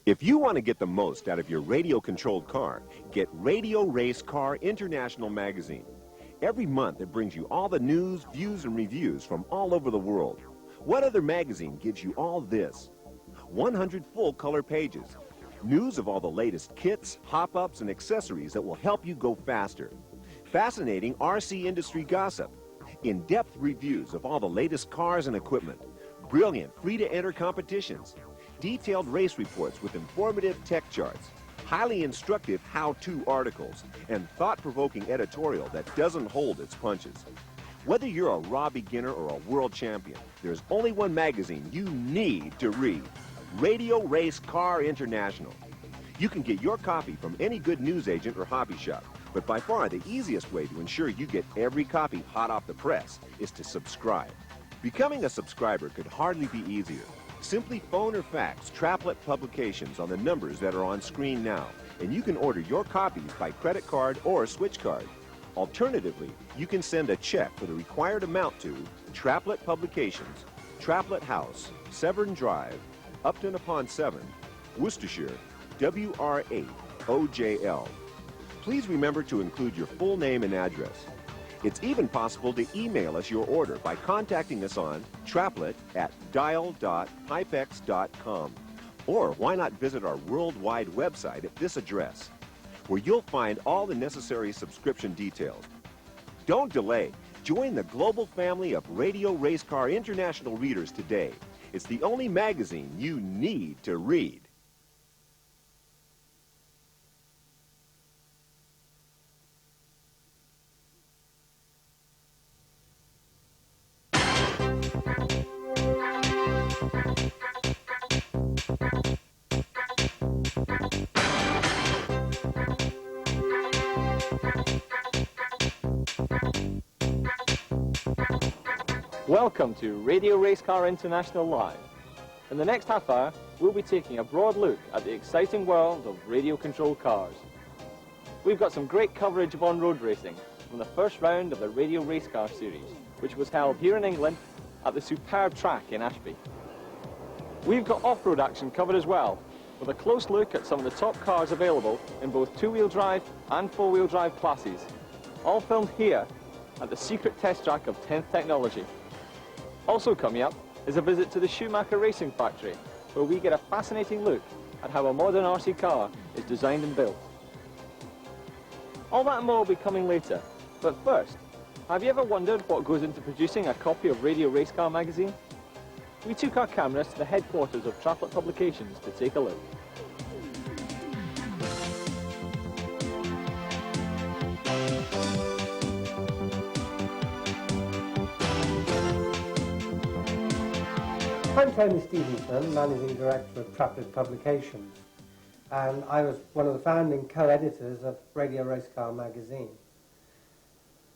If you want to get the most out of your radio-controlled car, get Radio Race Car International magazine. Every month it brings you all the news, views, and reviews from all over the world. What other magazine gives you all this? 100 full-color pages. News of all the latest kits, hop-ups, and accessories that will help you go faster. Fascinating RC industry gossip. In-depth reviews of all the latest cars and equipment. Brilliant free-to-enter competitions. Detailed race reports with informative tech charts. Highly instructive how-to articles. And thought-provoking editorial that doesn't hold its punches. Whether you're a raw beginner or a world champion, there's only one magazine you need to read. Radio Race Car International. You can get your copy from any good newsagent or hobby shop, but by far the easiest way to ensure you get every copy hot off the press is to subscribe. Becoming a subscriber could hardly be easier. Simply phone or fax Traplet Publications on the numbers that are on screen now, and you can order your copies by credit card or switch card. Alternatively, you can send a check for the required amount to Traplet Publications, Traplet House, Severn Drive, Upton-upon-Severn, Worcestershire, WR8 OJL. Please remember to include your full name and address. It's even possible to email us your order by contacting us on traplet@dial.hypex.com. Or why not visit our worldwide website at this address, where you'll find all the necessary subscription details. Don't delay. Join the global family of Radio Race Car International readers today. It's the only magazine you need to read. Welcome to Radio Race Car International Live. In the next half hour, we'll be taking a broad look at the exciting world of radio-controlled cars. We've got some great coverage of on-road racing from the first round of the Radio Race Car Series, which was held here in England at the superb track in Ashby. We've got off-road action covered as well, with a close look at some of the top cars available in both two-wheel drive and four-wheel drive classes, all filmed here at the secret test track of 10th Technology. Also coming up is a visit to the Schumacher Racing factory, where we get a fascinating look at how a modern RC car is designed and built. All that and more will be coming later, but first, have you ever wondered what goes into producing a copy of Radio Race Car magazine? We took our cameras to the headquarters of Traplet Publications to take a look. I'm Tony Stevenson, Managing Director of Traplet Publications, and I was one of the founding co-editors of Radio Race Car magazine.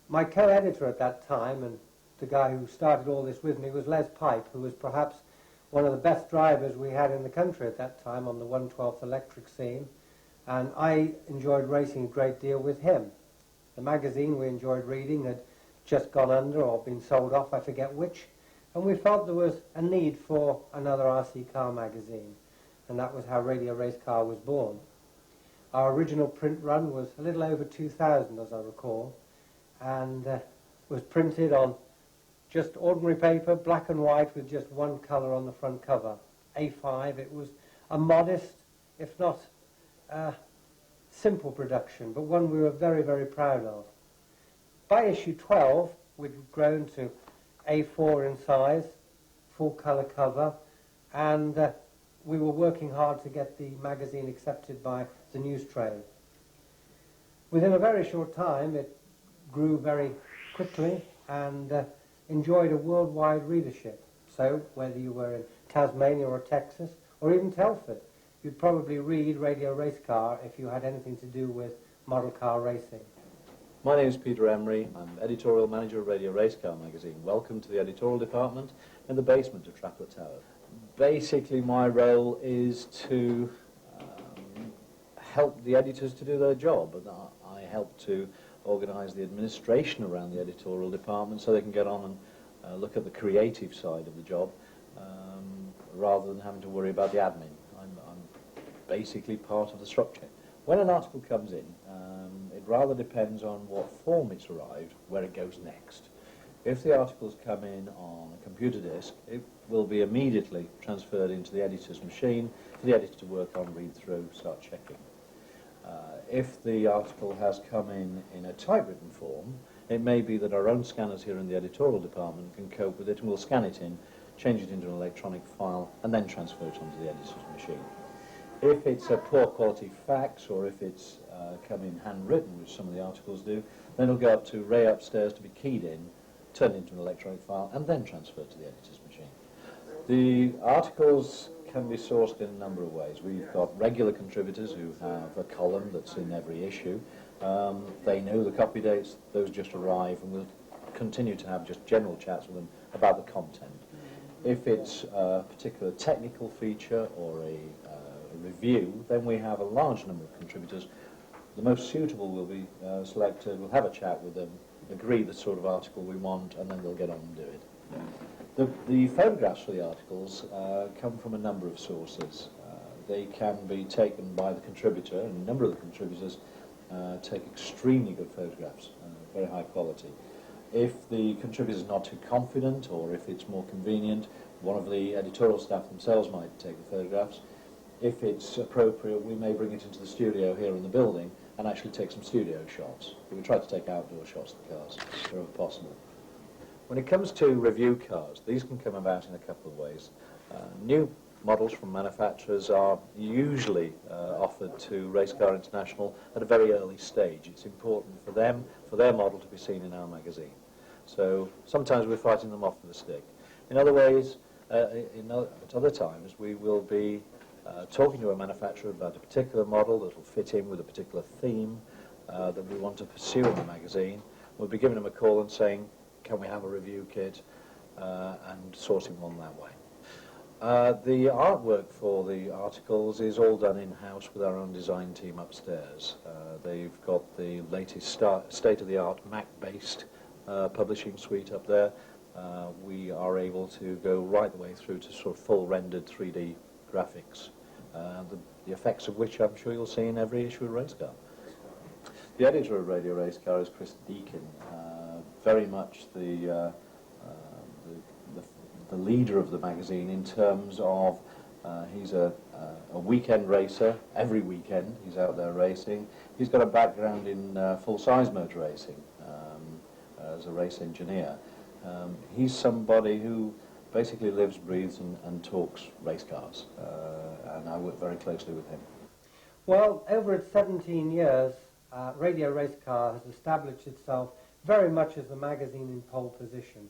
My co-editor at that time, and the guy who started all this with me, was Les Pipe, who was perhaps one of the best drivers we had in the country at that time on the 1/12th electric scene, and I enjoyed racing a great deal with him. The magazine we enjoyed reading had just gone under or been sold off, I forget which, and we felt there was a need for another RC car magazine, and that was how Radio Race Car was born. Our original print run was a little over 2,000, as I recall, and was printed on just ordinary paper, black and white, with just one colour on the front cover, A5. It was a modest, if not simple production, but one we were very, very proud of. By issue 12, we'd grown to A4 in size, full colour cover, and we were working hard to get the magazine accepted by the news trade. Within a very short time, it grew very quickly and enjoyed a worldwide readership. So whether you were in Tasmania or Texas or even Telford, you'd probably read Radio Race Car if you had anything to do with model car racing. My name is Peter Emery. I'm editorial manager of Radio Race Car magazine. Welcome to the editorial department in the basement of Traplet Tower. Basically, my role is to help the editors to do their job, and I help to organise the administration around the editorial department so they can get on and look at the creative side of the job rather than having to worry about the admin. I'm basically part of the structure. When an article comes in, it rather depends on what form it's arrived, where it goes next. If the articles come in on a computer disk, it will be immediately transferred into the editor's machine for the editor to work on, read through, start checking. If the article has come in a typewritten form, it may be that our own scanners here in the editorial department can cope with it, and we'll scan it in, change it into an electronic file, and then transfer it onto the editor's machine. If it's a poor quality fax, or if it's come in handwritten, which some of the articles do, then it'll go up to Ray upstairs to be keyed in, turned into an electronic file, and then transferred to the editor's machine. The articles can be sourced in a number of ways. We've got regular contributors who have a column that's in every issue. They know the copy dates, those just arrive, and we'll continue to have just general chats with them about the content. If it's a particular technical feature or a review, then we have a large number of contributors. The most suitable will be selected, we'll have a chat with them, agree the sort of article we want, and then they'll get on and do it. The photographs for the articles come from a number of sources. They can be taken by the contributor, and a number of the contributors take extremely good photographs, very high quality. If the contributor is not too confident, or if it's more convenient, one of the editorial staff themselves might take the photographs. If it's appropriate, we may bring it into the studio here in the building and actually take some studio shots. We try to take outdoor shots of the cars wherever possible. When it comes to review cars, these can come about in a couple of ways. New models from manufacturers are usually offered to Race Car International at a very early stage. It's important for them, for their model to be seen in our magazine. So sometimes we're fighting them off with a stick. In other ways, at other times, we will be talking to a manufacturer about a particular model that will fit in with a particular theme that we want to pursue in the magazine. We'll be giving them a call and saying, can we have a review kit, and sourcing one that way. The artwork for the articles is all done in-house with our own design team upstairs. They've got the latest state-of-the-art Mac-based publishing suite up there. We are able to go right the way through to sort of full rendered 3D graphics, the effects of which I'm sure you'll see in every issue of Race Car. The editor of Radio Race Car is Chris Deakin, very much the leader of the magazine in terms of he's a weekend racer. Every weekend he's out there racing. He's got a background in full-size motor racing as a race engineer. He's somebody who basically lives, breathes and talks race cars, and I work very closely with him. Well, over its 17 years, Radio Race Car has established itself very much as the magazine in pole position.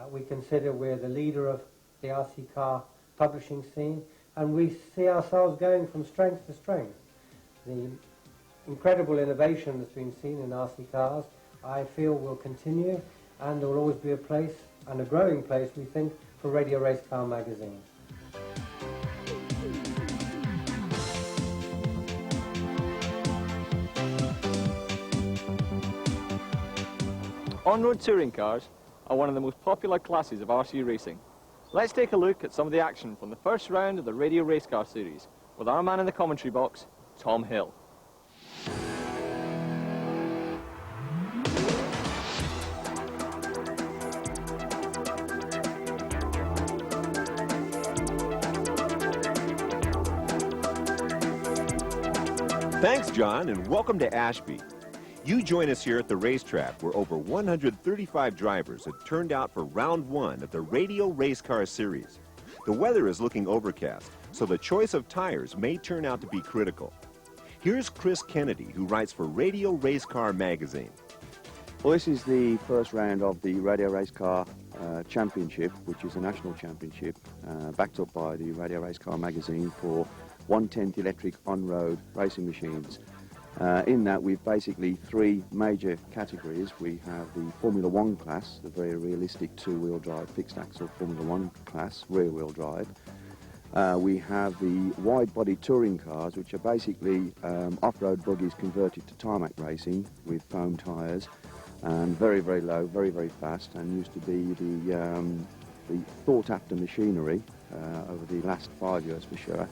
We consider we're the leader of the RC car publishing scene, and we see ourselves going from strength to strength. The incredible innovation that's been seen in RC cars, I feel, will continue, and there will always be a place, and a growing place, we think, for Radio Race Car magazine. On-road touring cars are one of the most popular classes of RC racing. Let's take a look at some of the action from the first round of the Radio Race Car series with our man in the commentary box, Tom Hill. Thanks, John, and welcome to Ashby. You join us here at the racetrack where over 135 drivers have turned out for round one of the Radio Race Car Series. The weather is looking overcast, so the choice of tires may turn out to be critical. Here's Chris Kennedy, who writes for Radio Race Car magazine. Well, this is the first round of the Radio Race Car Championship, which is a national championship backed up by the Radio Race Car magazine for 1/10 electric on-road racing machines. In that, we've basically three major categories. We have the Formula One class, the very realistic two-wheel drive fixed axle Formula One class, rear-wheel drive. We have the wide-body touring cars, which are basically off-road buggies converted to tarmac racing with foam tyres, and very, very low, very, very fast, and used to be the thought-after machinery over the last 5 years for sure.